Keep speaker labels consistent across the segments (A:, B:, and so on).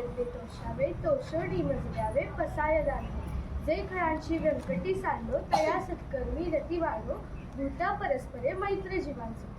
A: यद्दे तोषावे तोषडी मजल्यावे पसाय दांडे जे खळांची व्यंकटी सांडो तया सत्कर्मी रती वाढो भूता परस्परे मैत्र जीवांचे.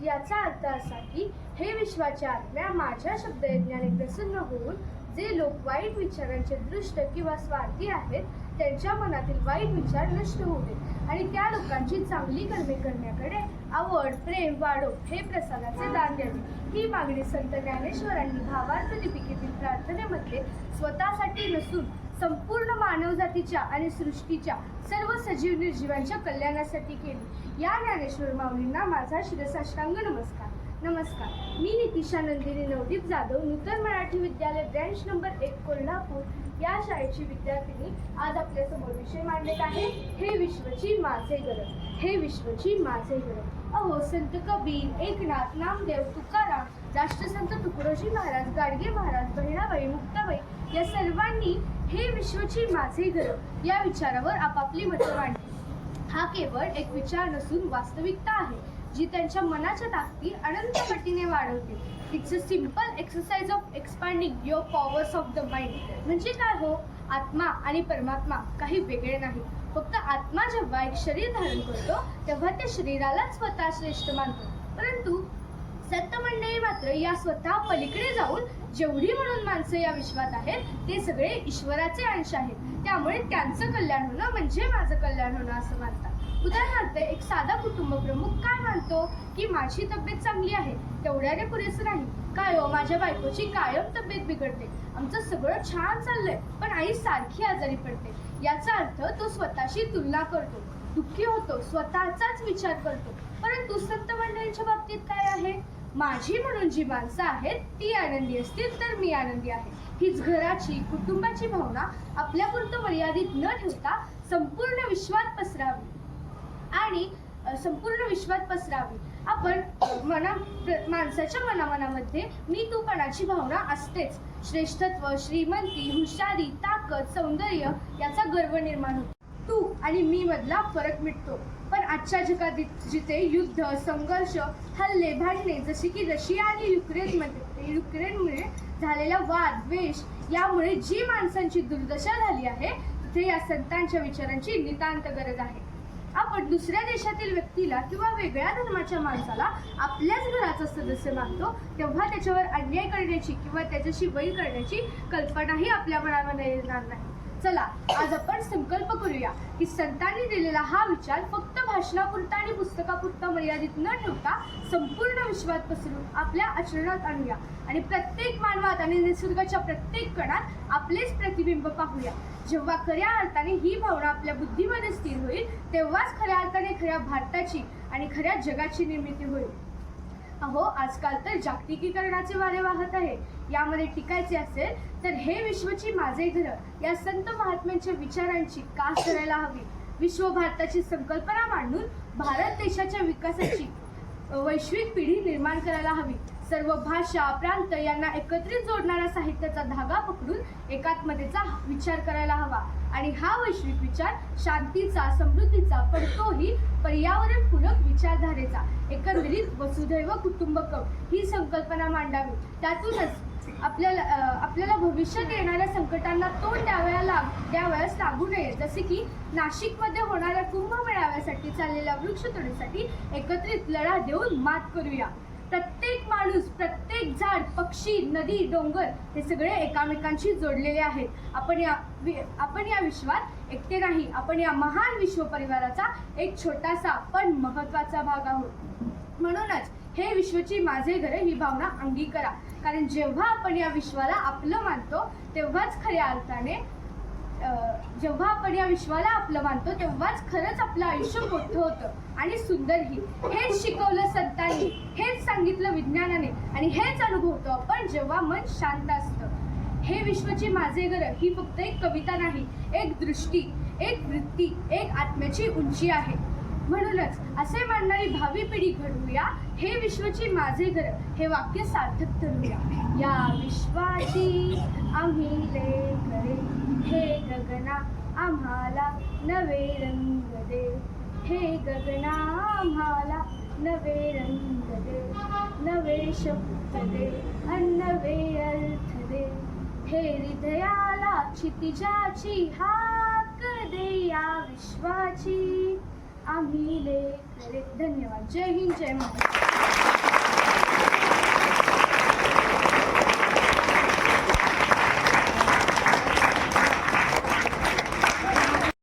A: याचा अर्थ असा की हे विश्वाच्या आत्म्या माझ्या शब्दयज्ञाने प्रसन्न होऊन जे लोक वाईट विचारांचे दृष्ट किंवा स्वार्थी आहेत त्यांच्या मनातील वाईट विचार नष्ट होऊ देत आणि त्या लोकांची चांगली कर्मे करण्याकडे आवड प्रेम वाढो हे प्रसादाचे दान द्यावे. ही मागणी संत ज्ञानेश्वरांनी भावार्थ लिपिकेतील प्रार्थनेमध्ये स्वतःसाठी नसून संपूर्ण मानवजातीच्या आणि सृष्टीच्या सर्व सजीव निर्जीवांच्या कल्याणासाठी केली. या ज्ञानेश्वर माऊलींना माझा शिरसाष्टांग नमस्कार. नमस्कार, मी नितिशा नंदिनी नवदीप जाधव, नूतन मराठी विद्यालय ब्रँच नंबर 1 कोल्हापूर या शाळेची विद्यार्थिनी आज आपल्या समोर विषय मांडत आहे हे विश्वची माझे गरज. हे विश्वची माझे गरज. अहो, संत कबीर, एकनाथ, नामदेव, तुकाराम, राष्ट्रसंत तुकडोजी महाराज, गाडगे महाराज, बहिणाबाई, मुक्ताबाई या सर्वांनी हे विश्वची माझे घर या विचारावर आपापली मतं मांडली. हा केवळ एक विचार नसून वास्तविकता आहे जी त्यांच्या मनाच्या ताकदी अनंत पटीने वाढवते. It's a simple exercise of expanding your powers of the mind. म्हणजे काय हो, आत्मा आणि परमात्मा काही वेगळे नाही. फक्त आत्मा जेव्हा एक शरीर धारण करतो तेव्हा त्या शरीरालाच स्वतः श्रेष्ठ मानतो, परंतु संत मंडळी मात्र या स्वतः पलीकडे जाऊन जेवढी म्हणून माणसं या विश्वात आहेत ते सगळे ईश्वराचे अंश आहेत, त्यामुळे त्यांचं कल्याण होणं म्हणजे माझं कल्याण होणं असं मानतात. उदाहरणार्थ, एक साधा कुटुंब प्रमुख काय मानतो की माझी तब्येत चांगली आहे तेवढ्याने पुरेसं नाही. काय हो, माझ्या बायकोची कायम तब्येत बिघडते, आमचं सगळं छान चाललंय पण आई सारखी आजारी पडते. याचा अर्थ तो स्वतःशी तुलना करतो, दुःखी होतो, स्वतःचाच विचार करतो. परंतु संत मंडळींच्या बाबतीत काय आहे? माझी म्हणून जी माणसं आहेत ती आनंदी असतील तर मी आनंदी आहे. हीच घराची कुटुंबाची भावना आपल्यापुरतं मर्यादित न ठेवता संपूर्ण विश्वात पसरावी आणि संपूर्ण विश्वात पसरावी. आपण माणसाच्या मनामध्ये मी तूपणाची भावना असतेच. श्रेष्ठत्व, श्रीमंती, हुशारी, ताकद, सौंदर्य याचा गर्व निर्माण होतो. तू आणि मी मधला फरक मिटतो. पण आजच्या जगात जिथे युद्ध, संघर्ष, हल्ले, भांडणे जसे की रशिया आणि युक्रेनमुळे झालेला वाद, द्वेष यामुळे जी माणसांची दुर्दशा झाली आहे तिथे या संतांच्या विचारांची नितांत गरज आहे. आपण दुसऱ्या देशातील व्यक्तीला किंवा वेगळ्या धर्माच्या माणसाला आपल्याच घराचा सदस्य मानतो तेव्हा त्याच्यावर अन्याय करण्याची किंवा त्याच्याशी वैर करण्याची कल्पनाही आपल्या मनामध्ये येणार नाही. चला, आज आपण संकल्प करूया की संतांनी दिलेला हा विचार फक्त भाषणापुरता आणि पुस्तकापुरता मर्यादित न ठेवता संपूर्ण विश्वात पसरून आपल्या आचरणात आणूया आणि प्रत्येक मानवात आणि निसर्गाच्या प्रत्येक कणात आपलेच प्रतिबिंब पाहूया. जेव्हा खऱ्या अर्थाने ही भावना आपल्या बुद्धीमध्ये स्थिर होईल तेव्हाच खऱ्या अर्थाने खऱ्या भारताची आणि खऱ्या जगाची निर्मिती होईल. अहो, आजकाल तर जागतिकीकरणाचे वारे वाहत आहे. यामध्ये टिकायचे असेल तर हे विश्वची माझे घर या संत महात्म्यांच्या विचारांची कास धरायला हवी. विश्व भारताची संकल्पना मांडून भारत देशाच्या विकासाची वैश्विक पिढी निर्माण करायला हवी. सर्व भाषा, प्रांत यांना एकत्रित जोडणारा साहित्याचा धागा पकडून एकात्मतेचा विचार करायला हवा आणि हा वैश्विक विचार शांतीचा, समृद्धीचा, पण तोही पर्यावरणपूरक विचारधारेचा, एकंदरीत वसुधैव कुटुंबकम ही संकल्पना मांडावी. त्यातूनच आपल्याला भविष्यात येणाऱ्या संकटांना तोंड द्यावयास लागू नये. जसे की नाशिकमध्ये होणाऱ्या कुंभमेळाव्यासाठी चाललेल्या वृक्षतोडीसाठी एकत्रित लढा देऊन मात करूया. प्रत्येक माणूस, प्रत्येक झाड, पक्षी, नदी, डोंगर हे सगळे एकमेकांशी जोडलेले आहेत. आपण या विश्वात एकटे नाही, आपण या महान विश्व परिवाराचा एक छोटासा पण महत्त्वाचा भाग आहोत. म्हणूनच हे विश्वची माझे घर ही भावना अंगीकारा, कारण जेव्हा आपण या विश्वाला आपलं मानतो तेव्हाच तेव्हाच खरंच आपलं आयुष्य मोठं होतं आणि सुंदरही. हेच शिकवलं संतांनी, हेच सांगितलं विज्ञानाने आणि हेच अनुभवतो आपण जेव्हा मन शांत असतं. हे विश्वची माझे घर ही फक्त एक कविता नाही, एक दृष्टी, एक वृत्ती, एक आत्म्याची उंची आहे. म्हणूनच असे मानणारी भावी पिढी घडवूया. हे विश्वची माझे घर हे वाक्य सार्थक ठरूया. या विश्वाची आम्ही लेकरे, हे गगना आम्हाला नवे रंग दे, हे गगना आम्हाला नवे रंग दे, नवे शब्द दे, नवे अर्थ दे, हे हृदयाला क्षितिजाची हाक देया विश्वाची आम्ही लेकरे. धन्यवाद. जय हिंद, जय महाराष्ट्र.